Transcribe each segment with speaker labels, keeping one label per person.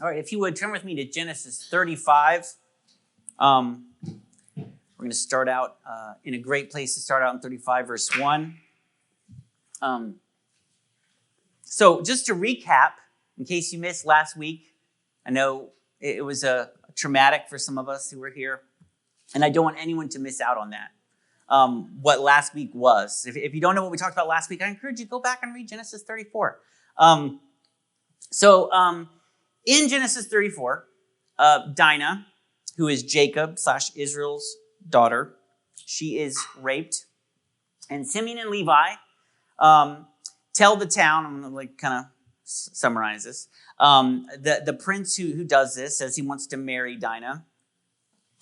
Speaker 1: All right, if you would turn with me to Genesis 35. We're going to start out in a great place to start out in 35, verse 1. So just to recap, in case you missed last week, I know it was traumatic for some of us who were here, and I don't want anyone to miss out on that, what last week was. If you don't know what we talked about last week, I encourage you to go back and read Genesis 34. In Genesis 34, Dinah, who is Jacob / Israel's daughter, she is raped. And Simeon and Levi tell the town, I'm going to kind of summarize this. The prince who does this says he wants to marry Dinah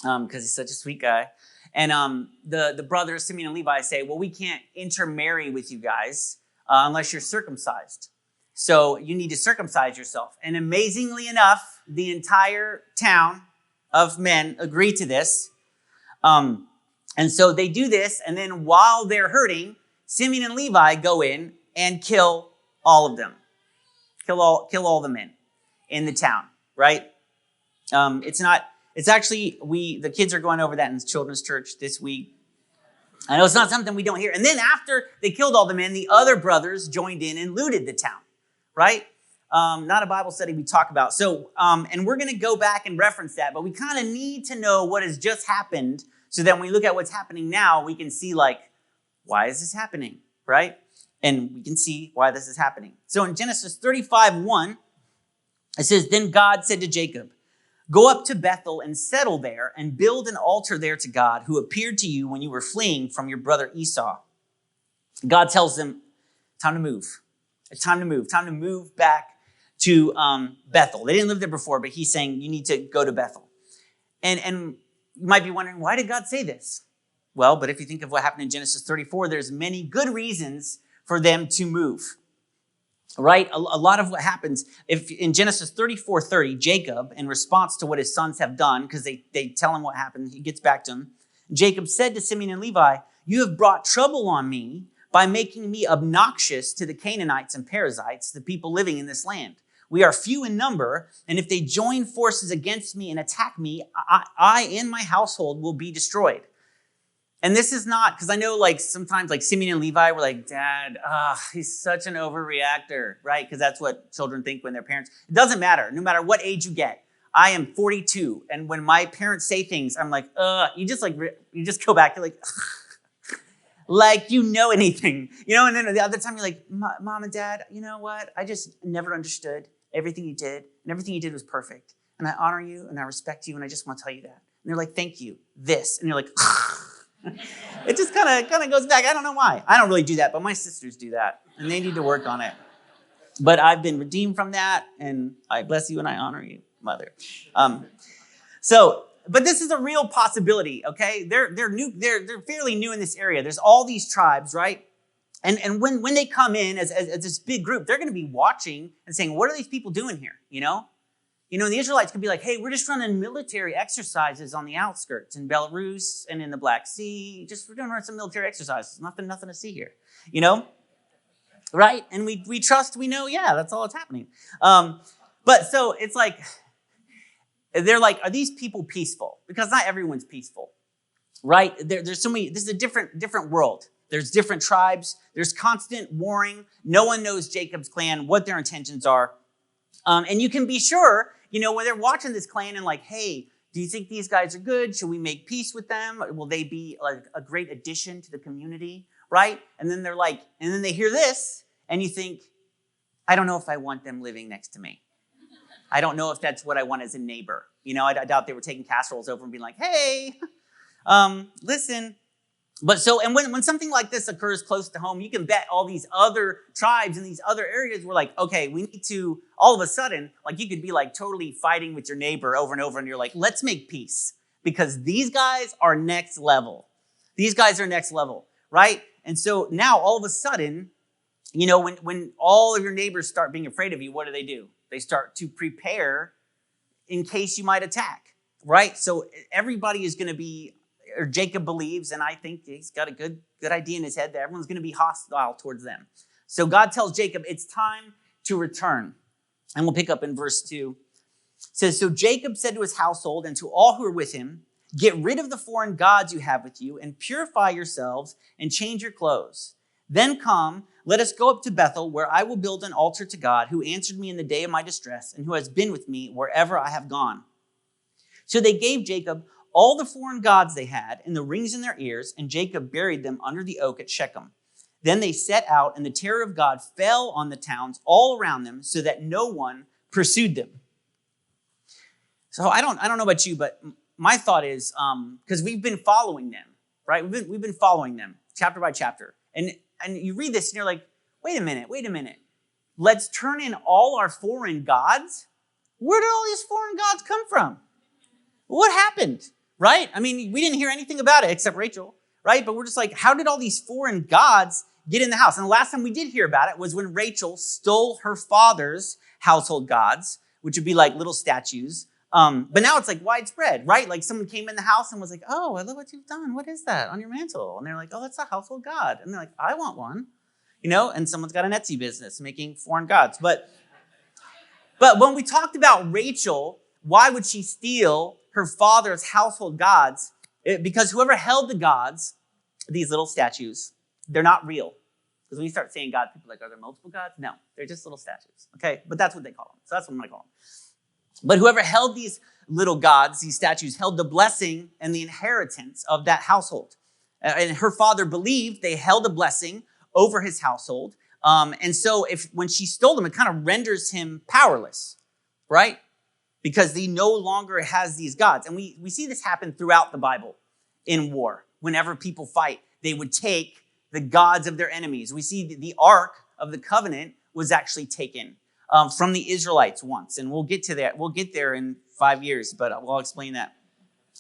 Speaker 1: because he's such a sweet guy. And the brothers, Simeon and Levi, say, well, we can't intermarry with you guys unless you're circumcised. So you need to circumcise yourself. And amazingly enough, the entire town of men agree to this. And so they do this. And then while they're hurting, Simeon and Levi go in and kill all of them. Kill all the men in the town, right? The kids are going over that in children's church this week. I know it's not something we don't hear. And then after they killed all the men, the other brothers joined in and looted the town. Right? Not a Bible study we talk about. So, and we're going to go back and reference that, but we kind of need to know what has just happened so that when we look at what's happening now, we can see why is this happening? Right? And we can see why this is happening. So in Genesis 35:1, it says, then God said to Jacob, go up to Bethel and settle there and build an altar there to God who appeared to you when you were fleeing from your brother Esau. God tells them, time to move. It's time to move back to Bethel. They didn't live there before, but he's saying you need to go to Bethel. And you might be wondering, why did God say this? Well, but if you think of what happened in Genesis 34, there's many good reasons for them to move, right? A lot of what happens, if in Genesis 34:30, Jacob, in response to what his sons have done, because they tell him what happened, he gets back to him. Jacob said to Simeon and Levi, you have brought trouble on me by making me obnoxious to the Canaanites and Perizzites, the people living in this land. We are few in number, and if they join forces against me and attack me, I and my household will be destroyed. And this is not, because I know sometimes Simeon and Levi were like, Dad, he's such an overreactor, right? Because that's what children think when their parents, it doesn't matter, no matter what age you get. I am 42, and when my parents say things, I'm like, you just go back, you're like, you know anything, and then the other time you're like, Mom and Dad, you know what? I just never understood everything you did, and everything you did was perfect. And I honor you, and I respect you, and I just want to tell you that. And they're like, thank you, this. And you're like, it just kind of goes back. I don't know why. I don't really do that, but my sisters do that, and they need to work on it. But I've been redeemed from that, and I bless you, and I honor you, Mother. But this is a real possibility, okay? They're fairly new in this area. There's all these tribes, right? And when they come in as this big group, they're going to be watching and saying, what are these people doing here? And the Israelites could be like, hey, we're just running military exercises on the outskirts in Belarus and in the Black Sea. We're doing some military exercises. Nothing to see here, right? And we trust, we know, yeah, that's all that's happening. But so it's like, they're like, are these people peaceful? Because not everyone's peaceful, right? There's so many, this is a different world. There's different tribes. There's constant warring. No one knows Jacob's clan, what their intentions are. And you can be sure, when they're watching this clan and hey, do you think these guys are good? Should we make peace with them? Will they be a great addition to the community, right? And then and then they hear this and you think, I don't know if I want them living next to me. I don't know if that's what I want as a neighbor. I doubt they were taking casseroles over and being like, hey, listen. But when something like this occurs close to home, you can bet all these other tribes in these other areas were like, okay, we need to, all of a sudden, you could be totally fighting with your neighbor over and over, and you're like, let's make peace because these guys are next level. These guys are next level, right? And so now all of a sudden, when all of your neighbors start being afraid of you, what do? They start to prepare in case you might attack, right? So everybody is going to be, or Jacob believes, and I think he's got a good idea in his head that everyone's going to be hostile towards them. So God tells Jacob, it's time to return. And we'll pick up in verse 2. It says, so Jacob said to his household and to all who are with him, get rid of the foreign gods you have with you and purify yourselves and change your clothes. Then come, let us go up to Bethel, where I will build an altar to God, who answered me in the day of my distress and who has been with me wherever I have gone. So they gave Jacob all the foreign gods they had and the rings in their ears, and Jacob buried them under the oak at Shechem. Then they set out, and the terror of God fell on the towns all around them, so that no one pursued them. So I don't know about you, but my thought is, because we've been following them, right? We've been following them chapter by chapter. And you read this and you're like, wait a minute. Let's turn in all our foreign gods? Where did all these foreign gods come from? What happened, right? I mean, we didn't hear anything about it except Rachel, right? But we're just like, how did all these foreign gods get in the house? And the last time we did hear about it was when Rachel stole her father's household gods, which would be like little statues. But now it's like widespread, right? Like someone came in the house and was like, oh, I love what you've done. What is that on your mantle? And they're like, oh, that's a household god. And they're like, I want one, and someone's got an Etsy business making foreign gods. But when we talked about Rachel, why would she steal her father's household gods? Because whoever held the gods, these little statues, they're not real. Because when you start saying God, people are like, are there multiple gods? No, they're just little statues. Okay, but that's what they call them. So that's what I'm going to call them. But whoever held these little gods, these statues, held the blessing and the inheritance of that household. And her father believed they held a blessing over his household. And so when she stole them, it kind of renders him powerless, right? Because he no longer has these gods. And we see this happen throughout the Bible in war. Whenever people fight, they would take the gods of their enemies. We see the Ark of the Covenant was actually taken from the Israelites once. And we'll get to that. We'll get there in 5 years, but I'll explain that.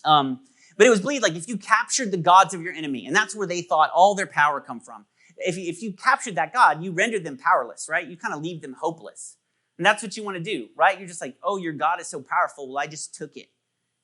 Speaker 1: But it was believed like if you captured the gods of your enemy, and that's where they thought all their power come from. If you captured that god, you rendered them powerless, right? You kind of leave them hopeless. And that's what you want to do, right? You're just like, oh, your God is so powerful. Well, I just took it.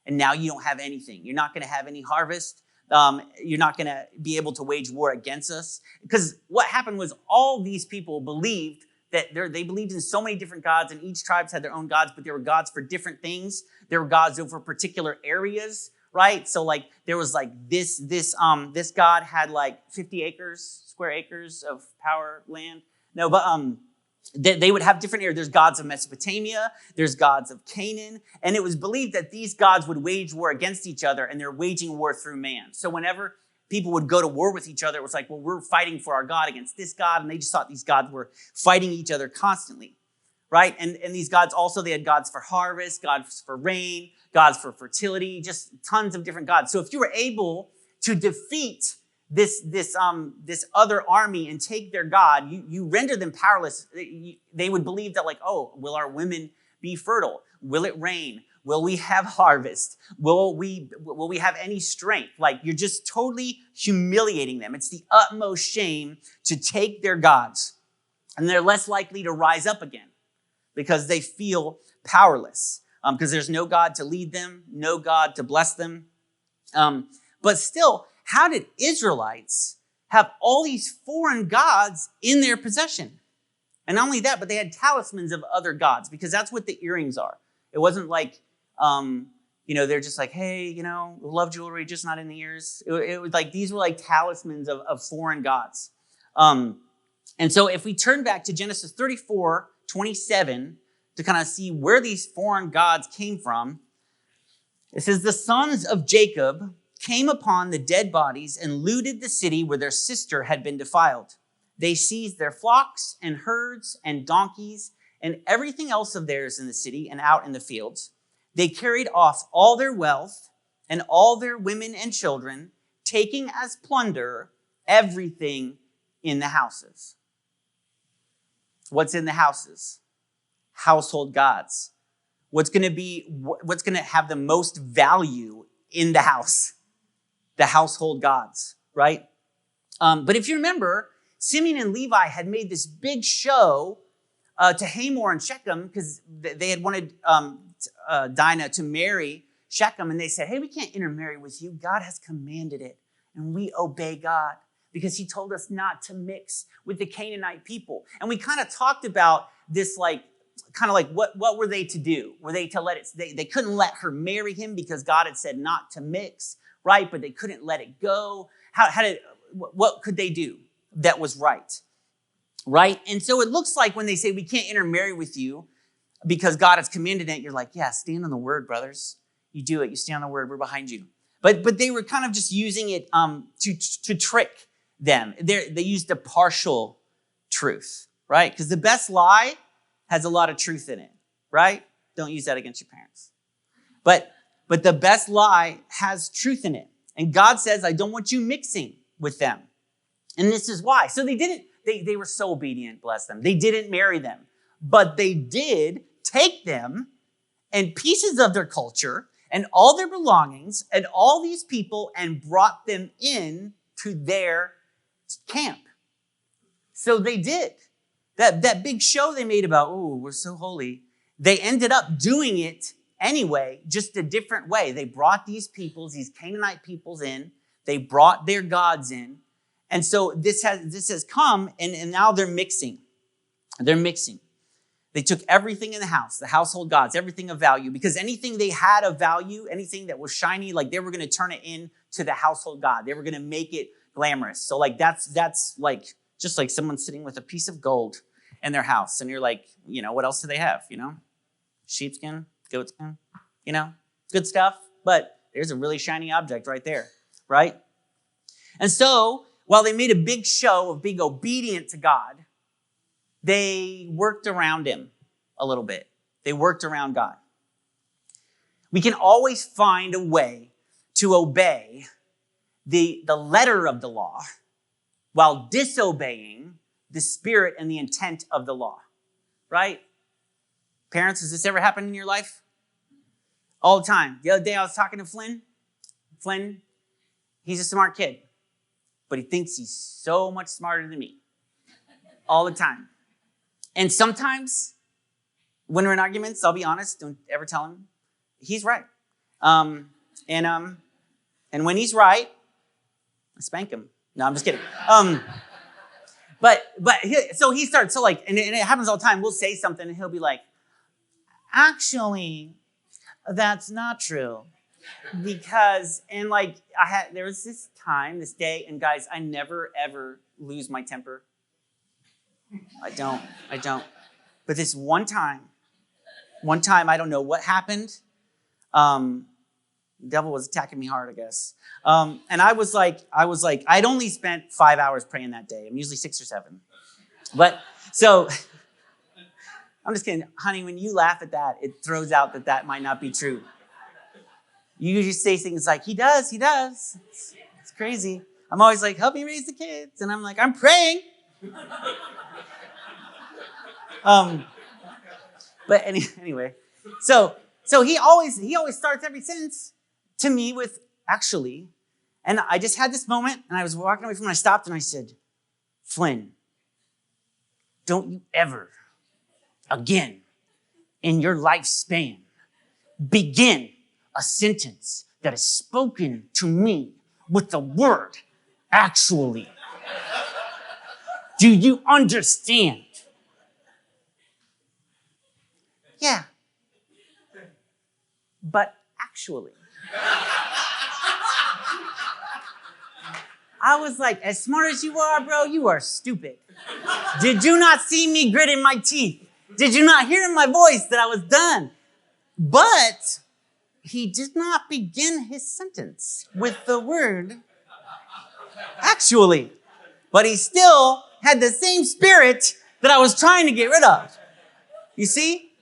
Speaker 1: And now you don't have anything. You're not going to have any harvest. You're not going to be able to wage war against us. Because what happened was all these people believed that they believed in so many different gods, and each tribe had their own gods, but there were gods for different things. There were gods over particular areas, right? So like there was like this god had like 50 square acres of power land. No, but they would have different areas. There's gods of Mesopotamia, there's gods of Canaan, and it was believed that these gods would wage war against each other, and they're waging war through man. So whenever people would go to war with each other, it was like, well, we're fighting for our God against this God, and they just thought these gods were fighting each other constantly, right? And these gods also, they had gods for harvest, gods for rain, gods for fertility, just tons of different gods. So if you were able to defeat this other army and take their god, you render them powerless. They would believe that like, oh, will our women be fertile? Will it rain? Will we have harvest? Will we have any strength? Like you're just totally humiliating them. It's the utmost shame to take their gods, and they're less likely to rise up again because they feel powerless because there's no God to lead them, no God to bless them. But still, how did Israelites have all these foreign gods in their possession? And not only that, but they had talismans of other gods, because that's what the earrings are. It wasn't like, they're just like, hey, love jewelry, just not in the ears. It was like, these were like talismans of foreign gods. And so if we turn back to Genesis 34:27 to kind of see where these foreign gods came from, it says, the sons of Jacob came upon the dead bodies and looted the city where their sister had been defiled. They seized their flocks and herds and donkeys and everything else of theirs in the city and out in the fields. They carried off all their wealth and all their women and children, taking as plunder everything in the houses. What's in the houses? Household gods. What's going to have the most value in the house? The household gods, right? But if you remember, Simeon and Levi had made this big show to Hamor and Shechem because they had wanted Dinah to marry Shechem, and they said, hey, we can't intermarry with you. God has commanded it, and we obey God because he told us not to mix with the Canaanite people. And we kind of talked about this like kind of like, what were they to do? Were they to let it, they couldn't let her marry him because God had said not to mix, right? But they couldn't let it go. What could they do that was right? Right? And so it looks like when they say we can't intermarry with you because God has commanded it, you're like, yeah, stand on the word, brothers. You do it. You stand on the word. We're behind you. But they were kind of just using it to trick them. They used a partial truth, right? Because the best lie has a lot of truth in it, right? Don't use that against your parents. But the best lie has truth in it. And God says, I don't want you mixing with them. And this is why. So they didn't, they were so obedient, bless them. They didn't marry them. But they did take them and pieces of their culture and all their belongings and all these people and brought them in to their camp. So they did. That big show they made about, oh, we're so holy. They ended up doing it anyway, just a different way. They brought these peoples, these Canaanite peoples in. They brought their gods in. And so this has come, and now they're mixing. They're mixing. They took everything in the house, the household gods, everything of value, because anything they had of value, anything that was shiny, like they were going to turn it into the household god. They were going to make it glamorous. So like that's like just like someone sitting with a piece of gold in their house. And you're like, what else do they have? Sheepskin, goatskin, good stuff. But there's a really shiny object right there, right? And so while they made a big show of being obedient to God, they worked around him a little bit. They worked around God. We can always find a way to obey the letter of the law while disobeying the spirit and the intent of the law, right? Parents, has this ever happened in your life? All the time. The other day I was talking to Flynn. Flynn, he's a smart kid, but he thinks he's so much smarter than me. All the time. And sometimes when we're in arguments, I'll be honest, don't ever tell him, he's right. And when he's right, I spank him. No, I'm just kidding. So he starts, and it happens all the time. We'll say something and he'll be like, actually, that's not true. Because, there was this day, and guys, I never, ever lose my temper. I don't. But this one time, I don't know what happened. The devil was attacking me hard, I guess. And I was like, I'd only spent 5 hours praying that day. I'm usually 6 or 7. But so I'm just kidding. Honey, when you laugh at that, it throws out that might not be true. You usually say things like, he does. It's crazy. I'm always like, help me raise the kids. And I'm like, I'm praying. But anyway, so he always starts every sentence to me with actually, and I just had this moment, and I was walking away from him, and I stopped and I said, Flynn, don't you ever again in your lifespan begin a sentence that is spoken to me with the word actually. Do you understand? Yeah. But actually. I was like, as smart as you are, bro, you are stupid. Did you not see me gritting my teeth? Did you not hear in my voice that I was done? But he did not begin his sentence with the word actually. But he still had the same spirit that I was trying to get rid of. You see?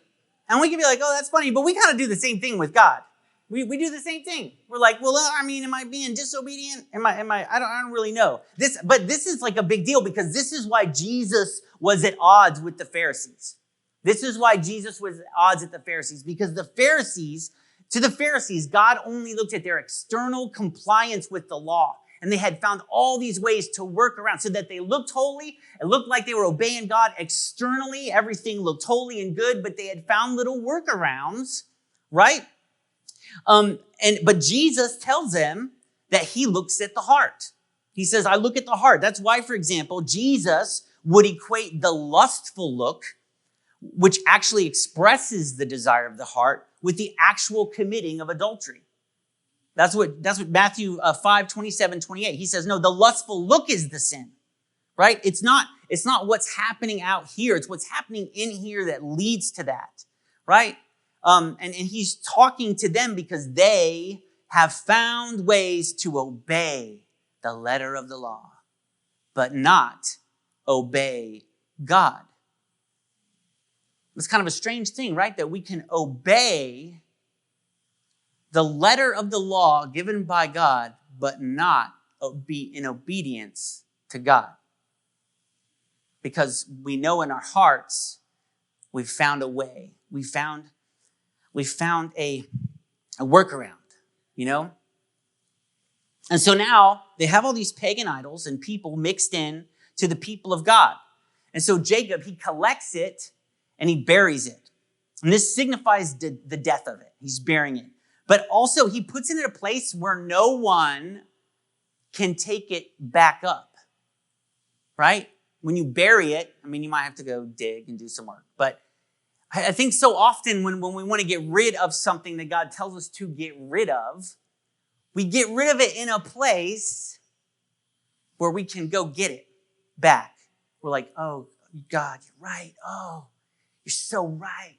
Speaker 1: And we can be like, oh, that's funny. But we kind of do the same thing with God. We do the same thing. We're like, well, am I being disobedient? I don't really know. But this is like a big deal because this is why Jesus was at odds with the Pharisees. This is why Jesus was at odds with the Pharisees, because to the Pharisees, God only looked at their external compliance with the law. And they had found all these ways to work around so that they looked holy. It looked like they were obeying God externally. Everything looked holy and good, but they had found little workarounds, right? But Jesus tells them that he looks at the heart. He says, I look at the heart. That's why, for example, Jesus would equate the lustful look which actually expresses the desire of the heart with the actual committing of adultery. That's what Matthew 5, 27, 28. He says, no, the lustful look is the sin, right? It's not what's happening out here. It's what's happening in here that leads to that, right? And he's talking to them because they have found ways to obey the letter of the law, but not obey God. It's kind of a strange thing, right? That we can obey the letter of the law given by God, but not be in obedience to God. Because we know in our hearts, we've found a way. We found a workaround, you know? And so now they have all these pagan idols and people mixed in to the people of God. And so Jacob, he collects it and he buries it. And this signifies the death of it. He's burying it. But also he puts it in a place where no one can take it back up, right? When you bury it, I mean, you might have to go dig and do some work. But I think so often when we want to get rid of something that God tells us to get rid of, we get rid of it in a place where we can go get it back. We're like, oh, God, you're right. Oh, you're so right.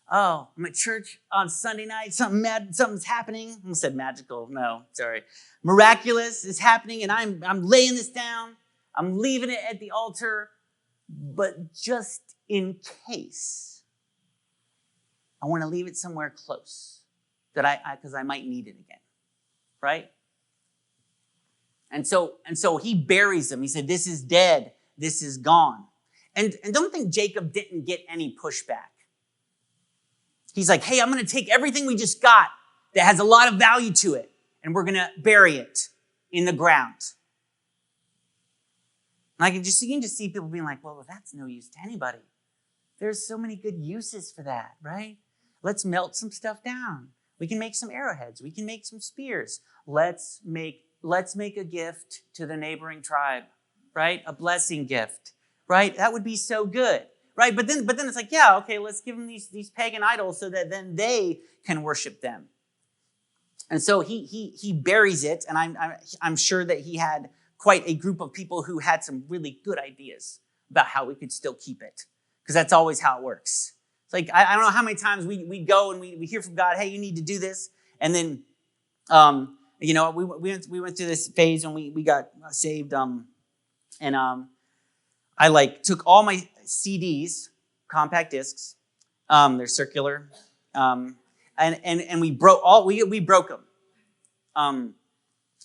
Speaker 1: Oh, I'm at church on Sunday night. Something's happening. I almost said magical. No, sorry. Miraculous is happening, and I'm laying this down. I'm leaving it at the altar. But just in case, I want to leave it somewhere close because I might need it again, right? And so he buries them. He said, "This is dead. This is gone." And don't think Jacob didn't get any pushback. He's like, hey, I'm going to take everything we just got that has a lot of value to it, and we're going to bury it in the ground. And you can just see people being like, well, that's no use to anybody. There's so many good uses for that, right? Let's melt some stuff down. We can make some arrowheads. We can make some spears. Let's make a gift to the neighboring tribe, right? A blessing gift, right? That would be so good. Right, but then it's like, yeah, okay, let's give them these pagan idols so that then they can worship them. And so he buries it, and I'm sure that he had quite a group of people who had some really good ideas about how we could still keep it, because that's always how it works. It's like I don't know how many times we go and we hear from God, hey, you need to do this, and then we went through this phase and we got saved, I took all my CDs, compact discs, they're circular, and we broke them,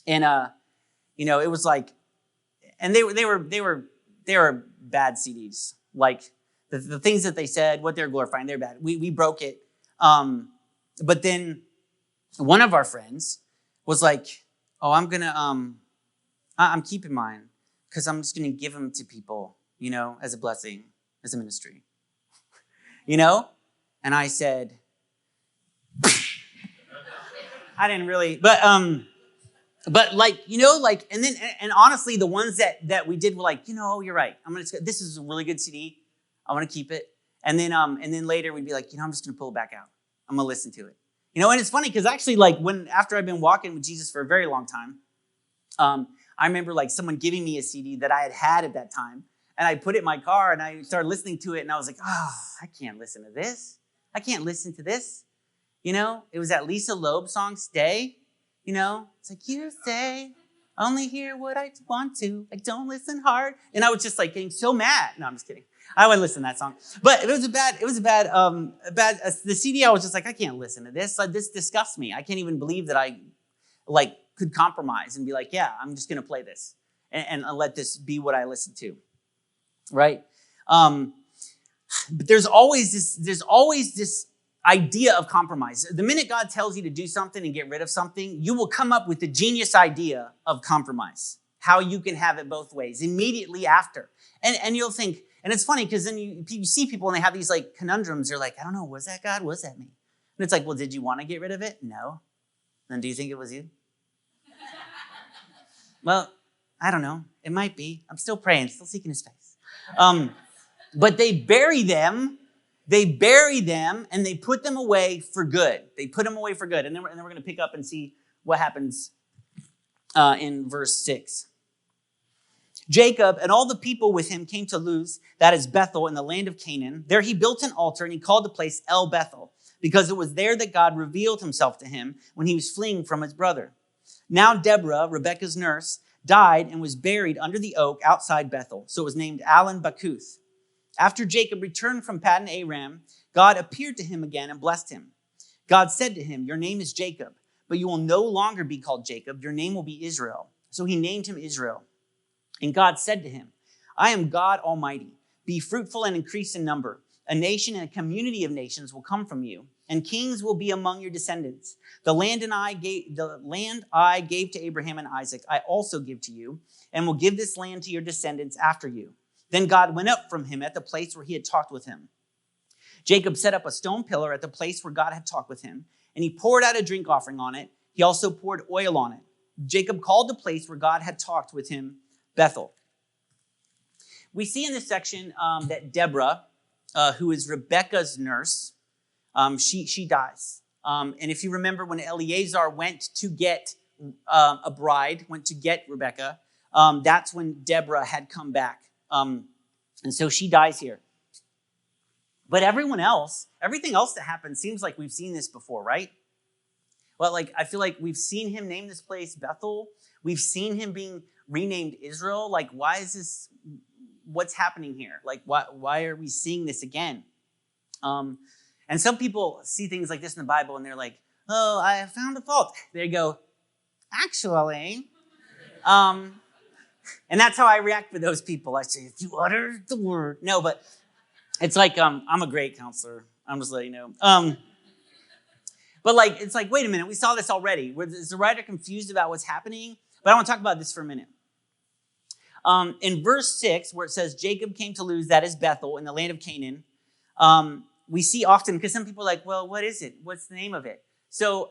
Speaker 1: it was like, and they were bad CDs, like the things that they said, what they're glorifying, they're bad. We broke it, but then one of our friends was like, oh, I'm keeping mine because I'm just gonna give them to people, as a blessing, as a ministry, And I said, I didn't really, but and honestly, the ones that we did were like, you're right. This is a really good CD. I want to keep it. And then later we'd be like, I'm just going to pull it back out. I'm going to listen to it. And it's funny because actually after I've been walking with Jesus for a very long time, I remember someone giving me a CD that I had at that time. And I put it in my car and I started listening to it. And I was like, I can't listen to this. I can't listen to this. It was that Lisa Loeb song, Stay. It's like, you say, only hear what I want to. I don't listen hard. And I was just getting so mad. No, I'm just kidding. I wouldn't listen to that song. But the CD, I was just like, I can't listen to this. This disgusts me. I can't even believe that I could compromise and be like, yeah, I'm just going to play this and let this be what I listen to. Right? But there's always this idea of compromise. The minute God tells you to do something and get rid of something, you will come up with the genius idea of compromise, how you can have it both ways immediately after. And you'll think, and it's funny because then you see people and they have these conundrums. They're like, I don't know, was that God? What does that mean? And it's like, well, did you want to get rid of it? No. Then do you think it was you? Well, I don't know. It might be. I'm still praying, still seeking his face. But they bury them They bury them and they put them away for good. They put them away for good. And then we're going to pick up and see what happens in verse 6. Jacob and all the people with him came to Luz, that is Bethel, in the land of Canaan. There he built an altar and he called the place El Bethel, because it was there that God revealed himself to him when he was fleeing from his brother. Now Deborah, Rebekah's nurse, died and was buried under the oak outside Bethel. So it was named Allen Bakuth. After Jacob returned from Paddan Aram, God appeared to him again and blessed him. God said to him, "Your name is Jacob, but you will no longer be called Jacob. Your name will be Israel." So he named him Israel. And God said to him, "I am God Almighty. Be fruitful and increase in number. A nation and a community of nations will come from you, and kings will be among your descendants. The land I gave to Abraham and Isaac, I also give to you, and will give this land to your descendants after you." Then God went up from him at the place where he had talked with him. Jacob set up a stone pillar at the place where God had talked with him, and he poured out a drink offering on it. He also poured oil on it. Jacob called the place where God had talked with him Bethel. We see in this section that Deborah, who is Rebekah's nurse, she dies. And if you remember when Eleazar went to get a bride, went to get Rebekah, that's when Deborah had come back. And so she dies here. But everything else that happens seems like we've seen this before, right? Well, I feel like we've seen him name this place Bethel. We've seen him being renamed Israel. Why is this? What's happening here? Why are we seeing this again? And some people see things like this in the Bible and they're like, "Oh, I found a fault." They go, "Actually," and that's how I react with those people. I say, "If you utter the word." No, but it's like, I'm a great counselor. I'm just letting you know. But it's like, wait a minute, we saw this already. Is the writer confused about what's happening? But I want to talk about this for a minute. In verse 6, where it says, Jacob came to Luz, that is Bethel, in the land of Canaan, we see often, because some people are like, well, what is it? What's the name of it? So,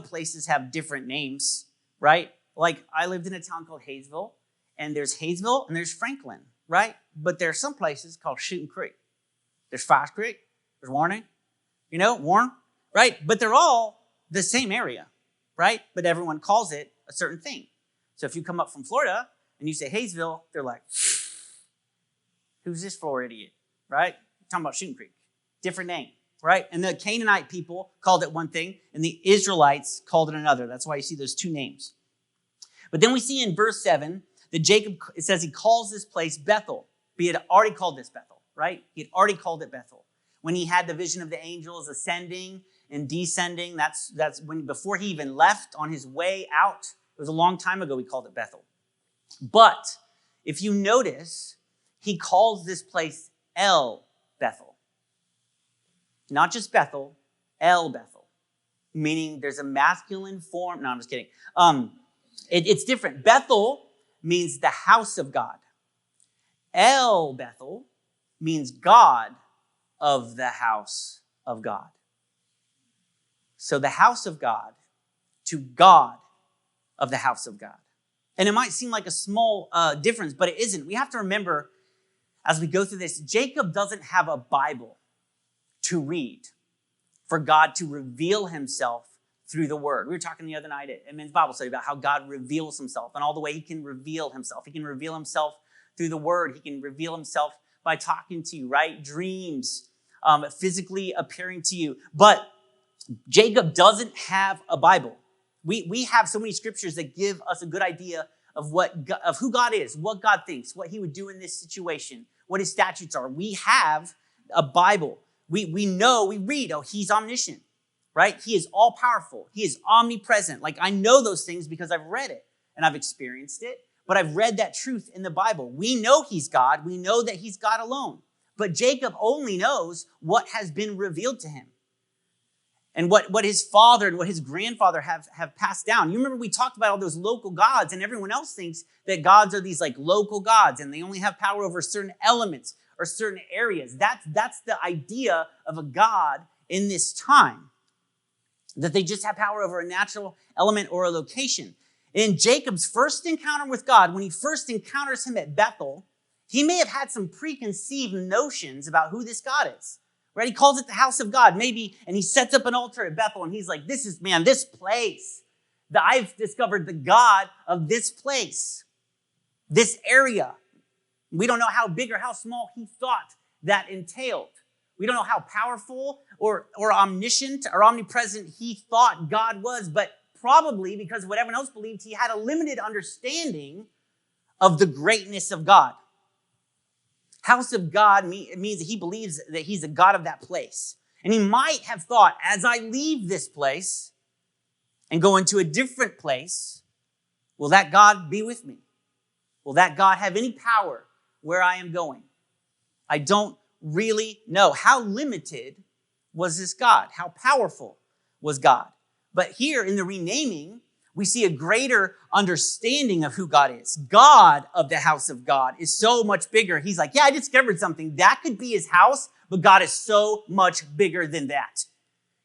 Speaker 1: places have different names, right? I lived in a town called Hayesville, and there's Hayesville and there's Franklin, right? But there's some places called Shooting Creek. There's Fox Creek, there's Warren, Warren, right? But they're all the same area, right? But everyone calls it a certain thing. So if you come up from Florida and you say Hayesville, they're like, "Who's this Florida idiot?" Right? You're talking about Shooting Creek. Different name, right? And the Canaanite people called it one thing, and the Israelites called it another. That's why you see those two names. But then we see in verse 7 that Jacob, it says he calls this place Bethel. He had already called this Bethel, right? He had already called it Bethel. When he had the vision of the angels ascending and descending, that's when, before he even left on his way out, it was a long time ago he called it Bethel. But if you notice, he calls this place El Bethel. Not just Bethel, El Bethel, meaning there's a masculine form. No, I'm just kidding. It's different. Bethel means the house of God. El Bethel means God of the house of God. So the house of God to God of the house of God. And it might seem like a small difference, but it isn't. We have to remember as we go through this, Jacob doesn't have a Bible to read for God to reveal himself through the word. We were talking the other night at men's Bible study about how God reveals himself and all the way he can reveal himself. He can reveal himself through the word. He can reveal himself by talking to you, right? Dreams, physically appearing to you. But Jacob doesn't have a Bible. We have so many scriptures that give us a good idea of who God is, what God thinks, what he would do in this situation, what his statutes are. We have a Bible. We know, we read, he's omniscient, right? He is all powerful. He is omnipresent. I know those things because I've read it and I've experienced it, but I've read that truth in the Bible. We know he's God. We know that he's God alone. But Jacob only knows what has been revealed to him and what his father and what his grandfather have passed down. You remember we talked about all those local gods, and everyone else thinks that gods are these local gods and they only have power over certain elements or certain areas. That's the idea of a God in this time, that they just have power over a natural element or a location. In Jacob's first encounter with God, when he first encounters him at Bethel, he may have had some preconceived notions about who this God is. right? He calls it the house of God, maybe, and he sets up an altar at Bethel, and he's like, this place, that I've discovered the God of this place, this area. We don't know how big or how small he thought that entailed. We don't know how powerful or omniscient or omnipresent he thought God was, but probably because of what everyone else believed, he had a limited understanding of the greatness of God. House of God means that he believes that he's a God of that place. And he might have thought, as I leave this place and go into a different place, will that God be with me? Will that God have any power where I am going? I don't really know. How limited was this God? How powerful was God? But here in the renaming, we see a greater understanding of who God is. God of the house of God is so much bigger. He's like, yeah, I discovered something. That could be his house, but God is so much bigger than that.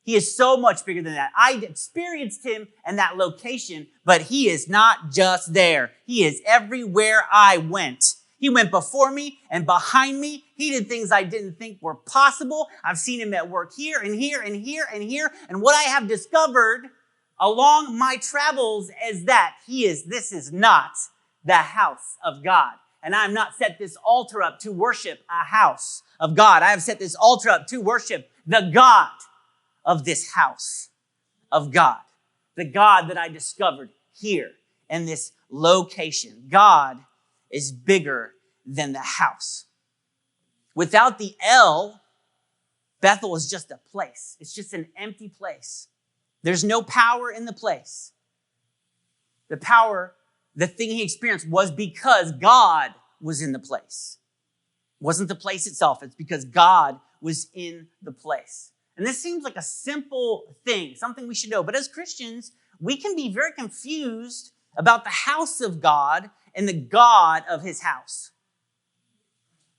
Speaker 1: He is so much bigger than that. I experienced him in that location, but he is not just there. He is everywhere I went. He went before me and behind me. He did things I didn't think were possible. I've seen him at work here and here and here and here. And what I have discovered along my travels is that this is not the house of God. And I have not set this altar up to worship a house of God. I have set this altar up to worship the God of this house of God. The God that I discovered here in this location. God is bigger than the house. Without the L, Bethel is just a place. It's just an empty place. There's no power in the place. The power, the thing he experienced was because God was in the place. It wasn't the place itself. It's because God was in the place. And this seems like a simple thing, something we should know. But as Christians, we can be very confused about the house of God and the God of his house.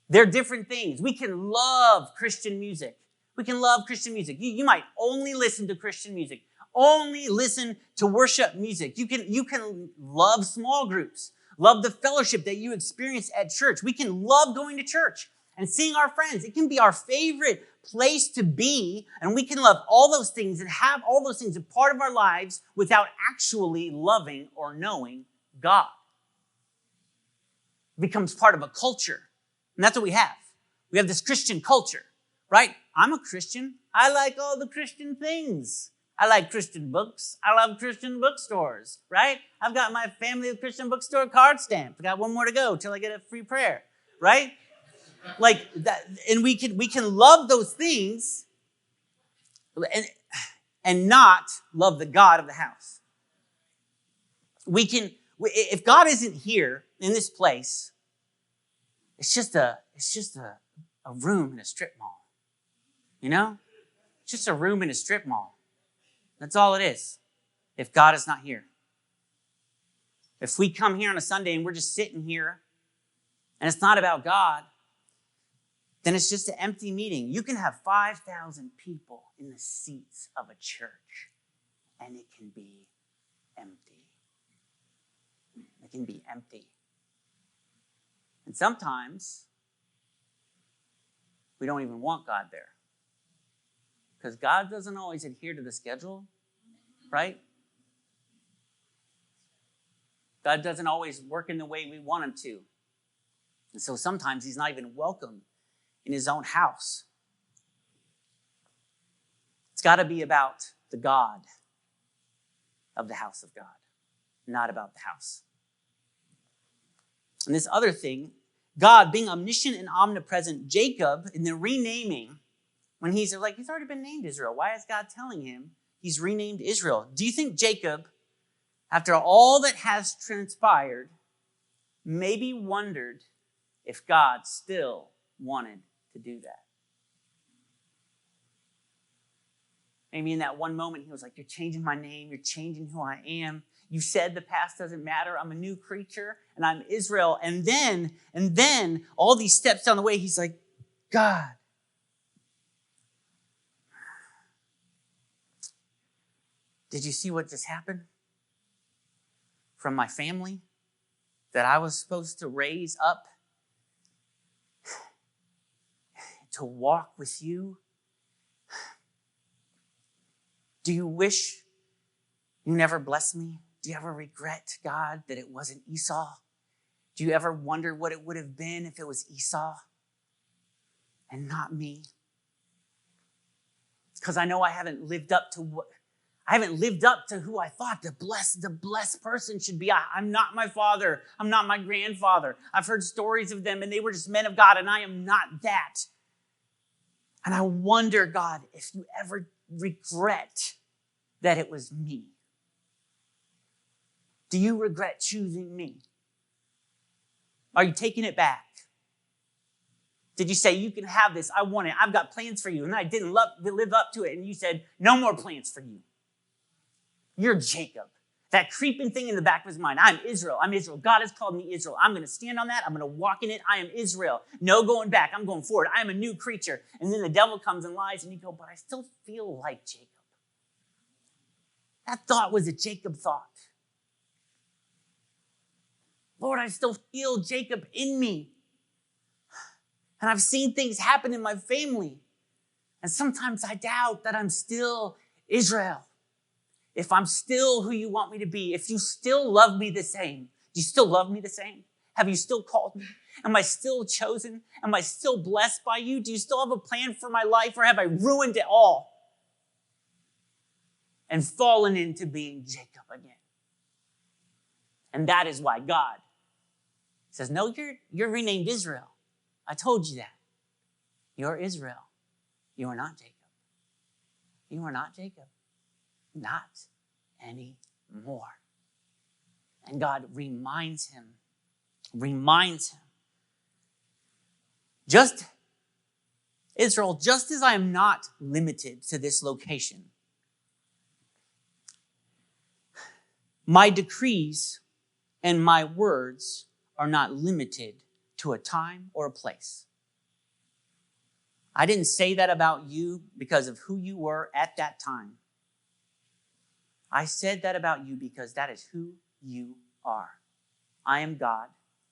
Speaker 1: They're different things. We can love Christian music. We can love Christian music. You might only listen to Christian music, only listen to worship music. You can love small groups, love the fellowship that you experience at church. We can love going to church and seeing our friends. It can be our favorite place to be, and we can love all those things and have all those things a part of our lives without actually loving or knowing God. It becomes part of a culture, and that's what we have. We have this Christian culture, right? I'm a Christian. I like all the Christian things. I like Christian books. I love Christian bookstores, right? I've got my family of Christian bookstore card stamped. I got one more to go till I get a free prayer, right? Like that, and we can love those things and not love the God of the house. If God isn't here in this place, it's just a room in a strip mall. You know? It's just a room in a strip mall. That's all it is. If God is not here. If we come here on a Sunday and we're just sitting here and it's not about God, then it's just an empty meeting. You can have 5,000 people in the seats of a church, and it can be empty. It can be empty. And sometimes we don't even want God there. Because God doesn't always adhere to the schedule, right? God doesn't always work in the way we want him to. And so sometimes he's not even welcome in his own house. It's got to be about the God of the house of God, not about the house. And this other thing, God being omniscient and omnipresent, Jacob, in the renaming, when he's already been named Israel, why is God telling him he's renamed Israel? Do you think Jacob, after all that has transpired, maybe wondered if God still wanted to do that? Maybe in that one moment, he was like, you're changing my name. You're changing who I am. You said the past doesn't matter. I'm a new creature and I'm Israel. And then all these steps down the way, he's like, God, did you see what just happened? From my family that I was supposed to raise up to walk with you Do you wish you never blessed me? Do you ever regret, God, that it wasn't Esau? Do you ever wonder what it would have been if it was Esau and not me? Because I know I haven't lived up to who I thought the blessed person should be. I'm not my father. I'm not my grandfather. I've heard stories of them, and they were just men of God, and I am not that. And I wonder, God, if you ever regret that it was me. Do you regret choosing me? Are you taking it back? Did you say, you can have this, I want it, I've got plans for you, and I didn't live up to it, and you said, no more plans for you? You're Jacob. That creeping thing in the back of his mind. I'm Israel. God has called me Israel. I'm going to stand on that. I'm going to walk in it. I am Israel. No going back. I'm going forward. I am a new creature. And then the devil comes and lies, and you go, but I still feel like Jacob. That thought was a Jacob thought. Lord, I still feel Jacob in me. And I've seen things happen in my family. And sometimes I doubt that I'm still Israel. If I'm still who you want me to be, if you still love me the same, do you still love me the same? Have you still called me? Am I still chosen? Am I still blessed by you? Do you still have a plan for my life, or have I ruined it all and fallen into being Jacob again? And that is why God says, no, you're renamed Israel. I told you that. You're Israel. You are not Jacob. You are not Jacob. Not anymore. And God reminds him, just Israel, just as I am not limited to this location, my decrees and my words are not limited to a time or a place. I didn't say that about you because of who you were at that time. I said that about you because that is who you are. I am God,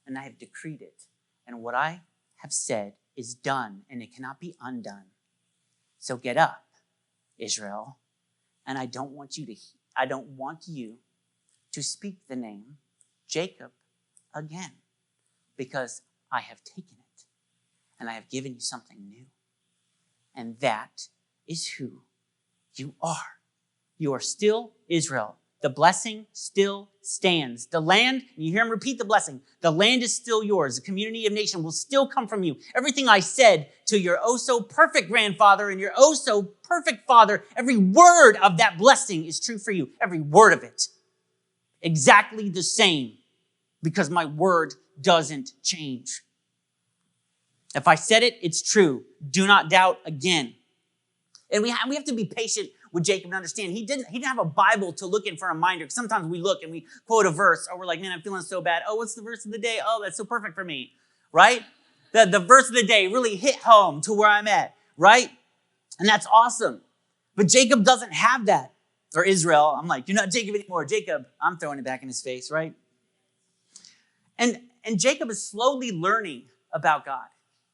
Speaker 1: and I have decreed it. And what I have said is done, and it cannot be undone. So get up, Israel, and I don't want you to speak the name Jacob again, because I have taken it, and I have given you something new. And that is who you are. You are still Israel. The blessing still stands. The land, you hear him repeat the blessing, the land is still yours. The community of nation will still come from you. Everything I said to your oh-so-perfect grandfather and your oh-so-perfect father, every word of that blessing is true for you. Every word of it. Exactly the same, because my word doesn't change. If I said it, it's true. Do not doubt again. And we have to be patient with Jacob and understand he didn't have a Bible to look in for a reminder. Sometimes we look and we quote a verse, or we're like, man, I'm feeling so bad. Oh, what's the verse of the day? Oh, that's so perfect for me, right? The verse of the day really hit home to where I'm at, right? And that's awesome. But Jacob doesn't have that. Or Israel, I'm like, you're not Jacob anymore. Jacob, I'm throwing it back in his face, right? And Jacob is slowly learning about God.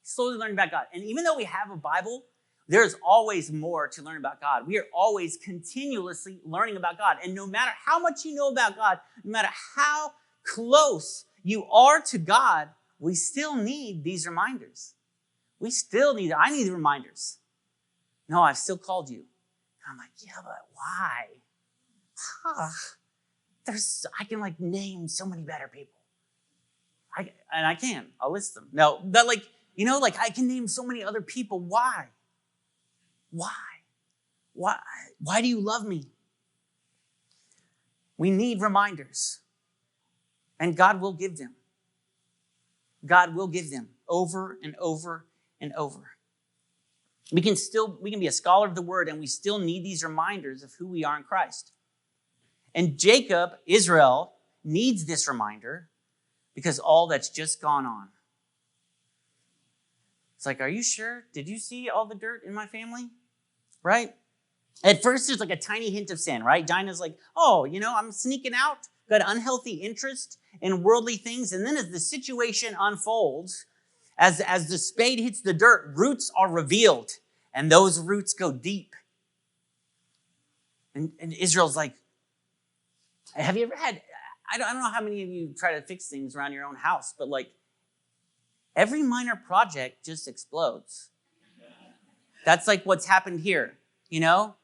Speaker 1: Slowly learning about God. And even though we have a Bible, there's always more to learn about God. We are always continuously learning about God. And no matter how much you know about God, no matter how close you are to God, we still need these reminders. I need reminders. No, I've still called you. And I'm like, yeah, but why? I can name so many better people. I'll list them. No, but I can name so many other people. Why? Why do you love me? We need reminders. And God will give them. God will give them over and over and over. We can be a scholar of the word, and we still need these reminders of who we are in Christ. And Jacob, Israel, needs this reminder because all that's just gone on. It's like, are you sure? Did you see all the dirt in my family? Right? At first, there's a tiny hint of sin, right? Dinah's like, oh, I'm sneaking out, got unhealthy interest in worldly things. And then as the situation unfolds, as the spade hits the dirt, roots are revealed. And those roots go deep. And Israel's like, have you ever had, I don't know how many of you try to fix things around your own house, but like every minor project just explodes. That's like what's happened here, you know?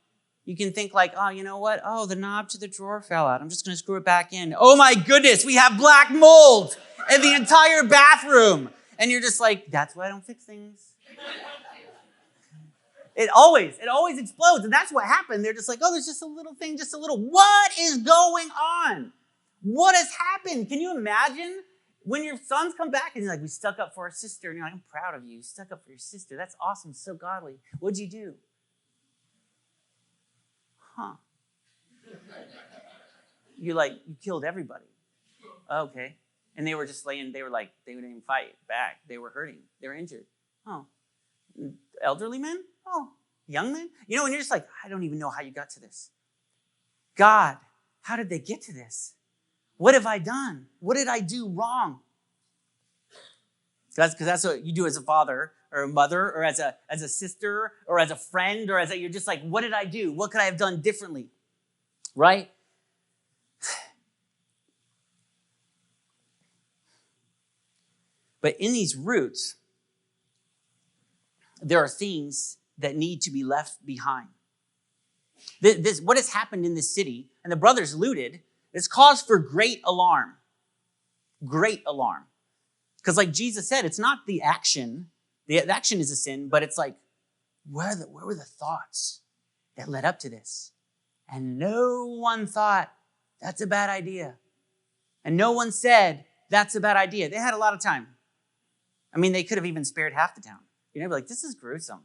Speaker 1: You can think like, oh, you know what? Oh, the knob to the drawer fell out. I'm just going to screw it back in. Oh my goodness, we have black mold in the entire bathroom. And you're just like, that's why I don't fix things. It always explodes. And that's what happened. They're just like, oh, there's just a little thing, just a little. What is going on? What has happened? Can you imagine when your sons come back and you're like, we stuck up for our sister. And you're like, I'm proud of you. You stuck up for your sister. That's awesome. So godly. What'd you do? Huh. You killed everybody. Okay. And they were just they wouldn't even fight back. They were hurting. They were injured. Oh. Elderly men? Oh. Young men? You know, and you're just like, I don't even know how you got to this. God, how did they get to this? What have I done? What did I do wrong? Because that's what you do as a father or a mother or as a sister or as a friend or you're just like, what did I do? What could I have done differently? Right? But in these roots, there are things that need to be left behind. What has happened in this city, and the brothers looted, is cause for great alarm. Great alarm. Because like Jesus said, it's not the action. The action is a sin, but it's like, where were the thoughts that led up to this? And no one thought, that's a bad idea. And no one said, that's a bad idea. They had a lot of time. I mean, they could have even spared half the town. You know, be like, this is gruesome.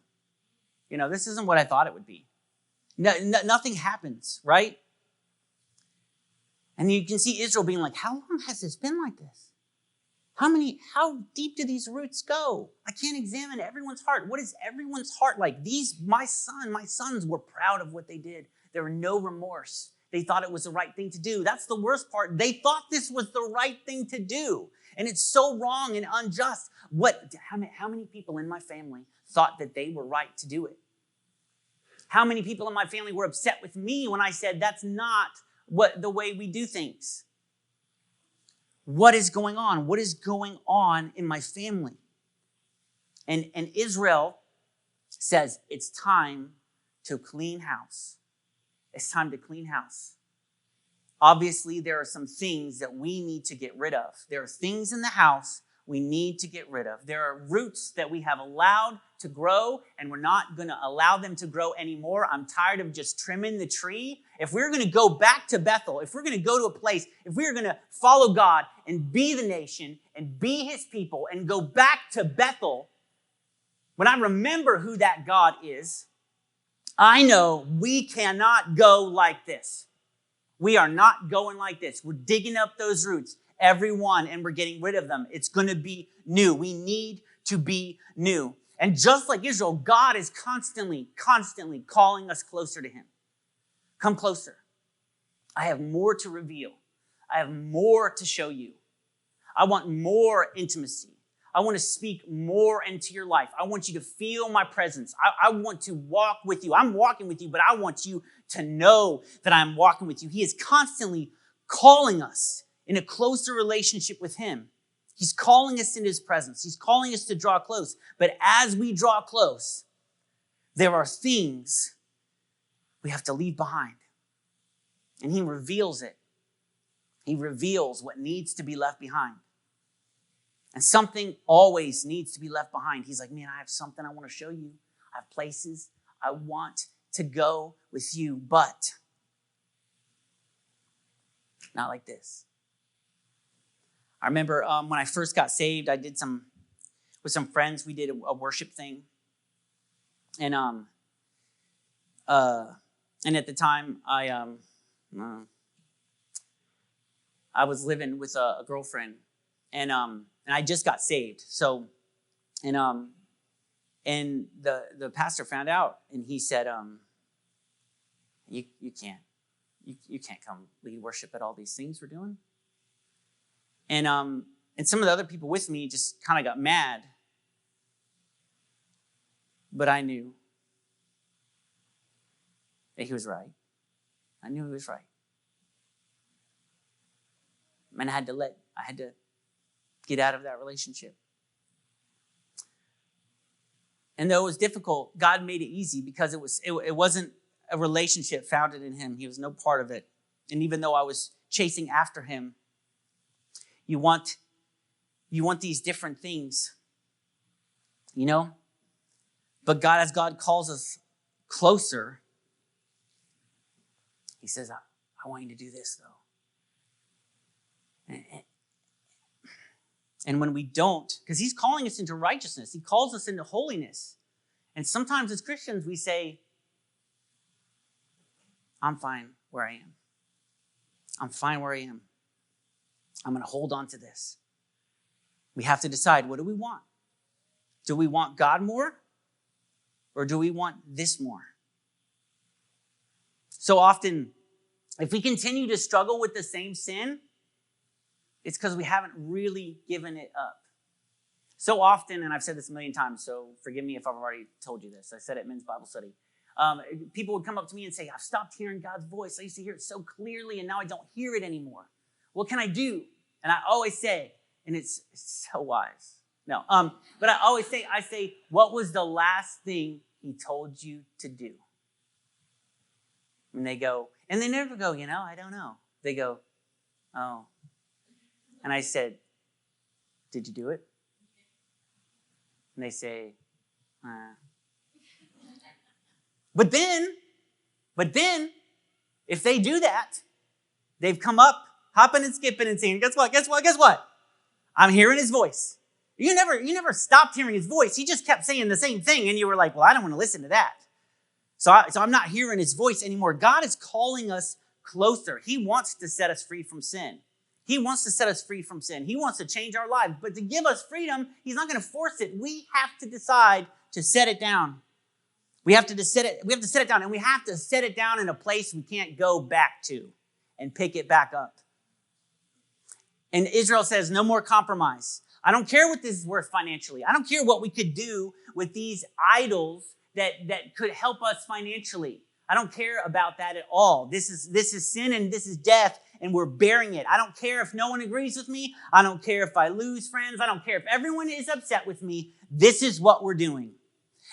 Speaker 1: You know, this isn't what I thought it would be. Nothing happens, right? And you can see Israel being like, how long has this been like this? How deep do these roots go? I can't examine everyone's heart. What is everyone's heart like? My sons were proud of what they did. There were no remorse. They thought it was the right thing to do. That's the worst part. They thought this was the right thing to do. And it's so wrong and unjust. How many people in my family thought that they were right to do it? How many people in my family were upset with me when I said that's not the way we do things? What is going on? What is going on in my family? And Israel says it's time to clean house. It's time to clean house. Obviously, there are some things that we need to get rid of. There are things in the house we need to get rid of. There are roots that we have allowed to grow, and we're not going to allow them to grow anymore. I'm tired of just trimming the tree. If we're going to go back to Bethel, if we're going to go to a place, if we're going to follow God and be the nation and be his people and go back to Bethel, when I remember who that God is, I know we cannot go like this. We are not going like this. We're digging up those roots, every one, and we're getting rid of them. It's going to be new. We need to be new. And just like Israel, God is constantly calling us closer to him. Come closer. I have more to reveal. I have more to show you. I want more intimacy. I want to speak more into your life. I want you to feel my presence. I want to walk with you. I'm walking with you, but I want you to know that I'm walking with you. He is constantly calling us in a closer relationship with him. He's calling us into his presence. He's calling us to draw close. But as we draw close, there are things we have to leave behind. And he reveals it. He reveals what needs to be left behind. And something always needs to be left behind. He's like, man, I have something I want to show you. I have places I want to go with you, but not like this. I remember when I first got saved, I did with some friends, we did a worship thing. And at the time, I was living with a girlfriend, and I just got saved. So, and the pastor found out, and he said, you can't come lead worship at all these things we're doing. And some of the other people with me just kind of got mad. But I knew that he was right. I knew he was right. And I had to get out of that relationship. And though it was difficult, God made it easy because it wasn't a relationship founded in him. He was no part of it. And even though I was chasing after him, you want these different things, But God, as God calls us closer, he says, I want you to do this, though. And when we don't, because he's calling us into righteousness, he calls us into holiness. And sometimes as Christians, we say, I'm fine where I am. I'm fine where I am. I'm going to hold on to this. We have to decide, what do we want? Do we want God more? Or do we want this more? So often, if we continue to struggle with the same sin, it's because we haven't really given it up. So often, and I've said this a million times, so forgive me if I've already told you this. I said it at men's Bible study. People would come up to me and say, I've stopped hearing God's voice. I used to hear it so clearly, and now I don't hear it anymore. What can I do? And I always say, and it's so wise. No, but I always say, what was the last thing he told you to do? And they go, and they never go, I don't know. They go, oh. And I said, did you do it? And they say, But then, if they do that, they've come up, hopping and skipping and saying, guess what? I'm hearing his voice. You never stopped hearing his voice. He just kept saying the same thing, and you were like, well, I don't want to listen to that. So I'm not hearing his voice anymore. God is calling us closer. He wants to set us free from sin. He wants to set us free from sin. He wants to change our lives. But to give us freedom, he's not going to force it. We have to decide to set it down. We have to set it down, and we have to set it down in a place we can't go back to and pick it back up. And Israel says, no more compromise. I don't care what this is worth financially. I don't care what we could do with these idols that could help us financially. I don't care about that at all. This is sin and this is death, and we're bearing it. I don't care if no one agrees with me. I don't care if I lose friends. I don't care if everyone is upset with me. This is what we're doing.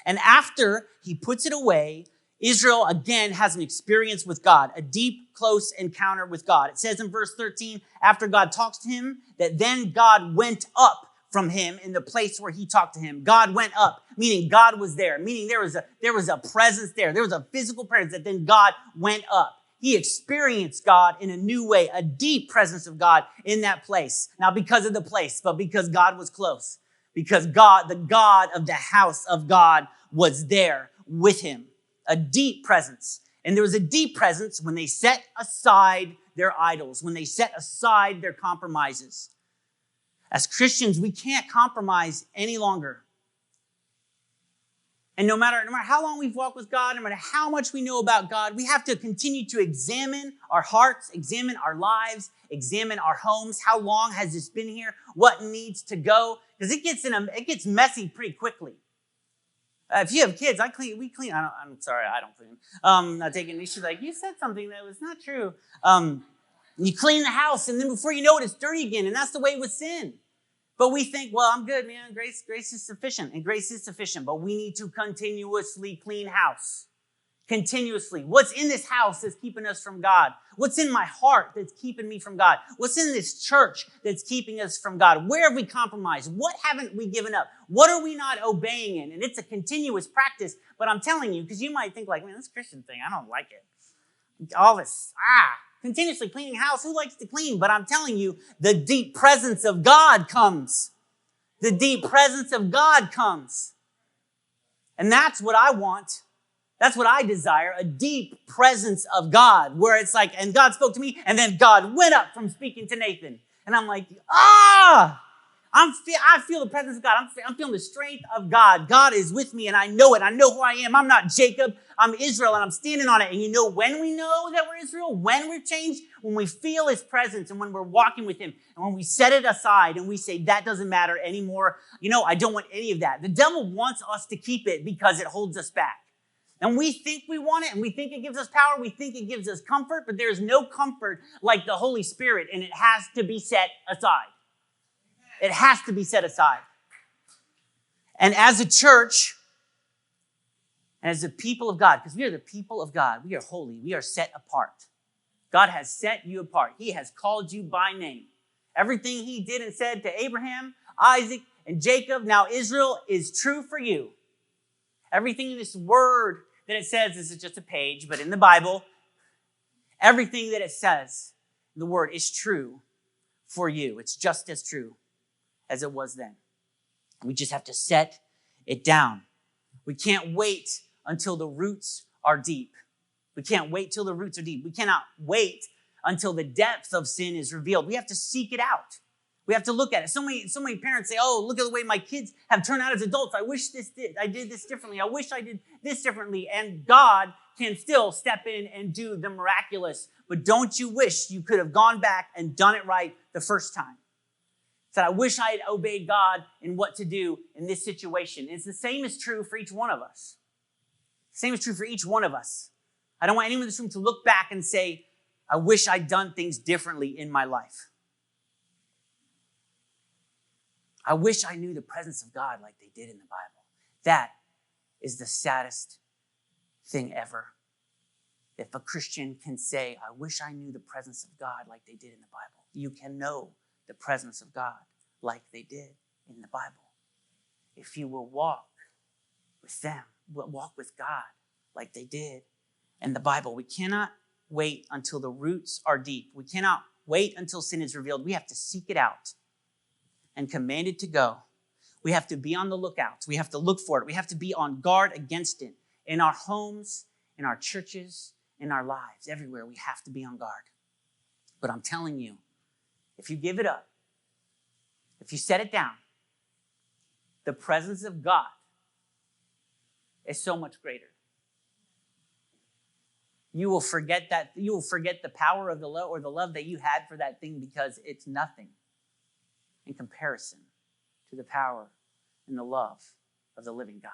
Speaker 1: And after he puts it away, Israel again has an experience with God, a deep, close encounter with God. It says in verse 13, after God talks to him, that then God went up from him in the place where he talked to him. God went up, meaning God was there, meaning there was a presence there. There was a physical presence that then God went up. He experienced God in a new way, a deep presence of God in that place. Not because of the place, but because God was close. Because God, the God of the house of God, was there with him. A deep presence. And there was a deep presence when they set aside their idols, when they set aside their compromises. As Christians, we can't compromise any longer. And no matter how long we've walked with God, no matter how much we know about God, we have to continue to examine our hearts, examine our lives, examine our homes. How long has this been here? What needs to go? Because it gets messy pretty quickly. If you have kids, we clean. I'm sorry, I don't clean. Not taking issue. Like, you said something that was not true. You clean the house, and then before you know it, it's dirty again. And that's the way with sin. But we think, well, I'm good, man. Grace is sufficient, and grace is sufficient. But we need to continuously clean house. Continuously. What's in this house that's keeping us from God? What's in my heart that's keeping me from God? What's in this church that's keeping us from God? Where have we compromised? What haven't we given up? What are we not obeying in? And it's a continuous practice. But I'm telling you, because you might think like, man, this Christian thing, I don't like it. All this, continuously cleaning house. Who likes to clean? But I'm telling you, the deep presence of God comes. The deep presence of God comes. And that's what I want. That's what I desire, a deep presence of God, where it's like, and God spoke to me, and then God went up from speaking to Nathan. And I'm like, I feel the presence of God. I'm feeling the strength of God. God is with me, and I know it. I know who I am. I'm not Jacob. I'm Israel, and I'm standing on it. And you know when we know that we're Israel, when we're changed, when we feel his presence, and when we're walking with him, and when we set it aside, and we say, that doesn't matter anymore. I don't want any of that. The devil wants us to keep it because it holds us back. And we think we want it, and we think it gives us power, we think it gives us comfort, but there's no comfort like the Holy Spirit, and it has to be set aside. It has to be set aside. And as a church, and as the people of God, because we are the people of God, we are holy, we are set apart. God has set you apart. He has called you by name. Everything he did and said to Abraham, Isaac, and Jacob, now Israel, is true for you. Everything in this word that it says, this is just a page, but in the Bible, everything that it says, the word is true for you. It's just as true as it was then. We just have to set it down. We can't wait until the roots are deep. We can't wait till the roots are deep. We cannot wait until the depth of sin is revealed. We have to seek it out. We have to look at it. So many parents say, oh, look at the way my kids have turned out as adults. I wish I did this differently. I wish I did this differently. And God can still step in and do the miraculous. But don't you wish you could have gone back and done it right the first time? Said, I wish I had obeyed God in what to do in this situation. It's the same is true for each one of us. Same is true for each one of us. I don't want anyone in this room to look back and say, I wish I'd done things differently in my life. I wish I knew the presence of God like they did in the Bible. That is the saddest thing ever. If a Christian can say, I wish I knew the presence of God like they did in the Bible. You can know the presence of God like they did in the Bible. If you will walk with them, walk with God like they did in the Bible. We cannot wait until the roots are deep. We cannot wait until sin is revealed. We have to seek it out and command it to go. We have to be on the lookout. We have to look for it. We have to be on guard against it. In our homes, in our churches, in our lives, everywhere, we have to be on guard. But I'm telling you, if you give it up, if you set it down, the presence of God is so much greater. You will forget that. You will forget the power of the love or the love that you had for that thing because it's nothing in comparison to the power and the love of the living God.